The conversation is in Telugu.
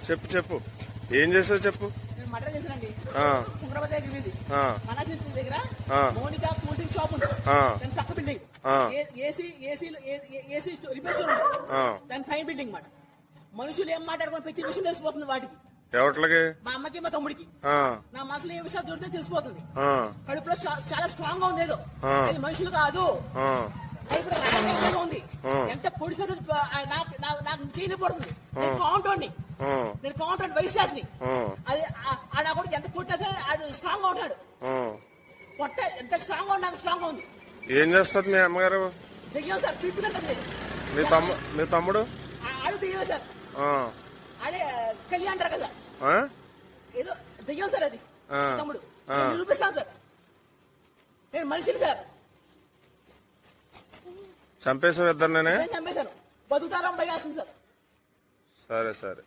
చెప్పు చెప్పు, ఏం చేసావు చెప్పు. మటన్ చేసానండి. శంకరాబాద్ దగ్గర మోనికా కూల్ డ్రింక్ షాప్ ఉంది. దాని పక్క బిల్డింగ్ ఏసీ రిపేర్ స్టోర్ ఉంది. దాని పైన బిల్డింగ్ మాట. మనుషులు ఏం మాట్లాడుకుని ప్రతి విషయం తెలిసిపోతుంది వాటికి. ఎవరికి? మా అమ్మకి మా తమ్ముడికి. నా మనసులో ఏ విషయాలు దొరికితే తెలిసిపోతుంది. కడుపులో చాలా స్ట్రాంగ్ గా ఉంది. ఏదో అది మనుషులు కాదు, కడుపులో ఉంది. ఎంత పొడి నాకు చేయబడుతుంది. నేను కౌంటర్ వైశాస్ని. అది నా కొడుకు ఎంత కొట్టా సరే ఆడు స్ట్రాంగ్ గా ఉంటాడు. పొట్ట ఎంత స్ట్రాంగ్ గా నాకు స్ట్రాంగ్ గా ఉంది. ఏం చేస్తారు మీ అమ్మగారు? దెయ్యం సార్, చూపుకుంటుంది. మీ తమ్ముడు ఆడు దెయ్యం సార్. అదే కళ్యాణ్ అంటారు కదా, ఏదో దెయ్యం సార్ అది. తమ్ముడు నిరూపిస్తాను సార్. నేను మనిషిని సార్. చంపేశావు ఇద్దరు? నేనే చంపేశాను. బతుకుతారా భయం వేస్తుంది సార్. సరే సరే.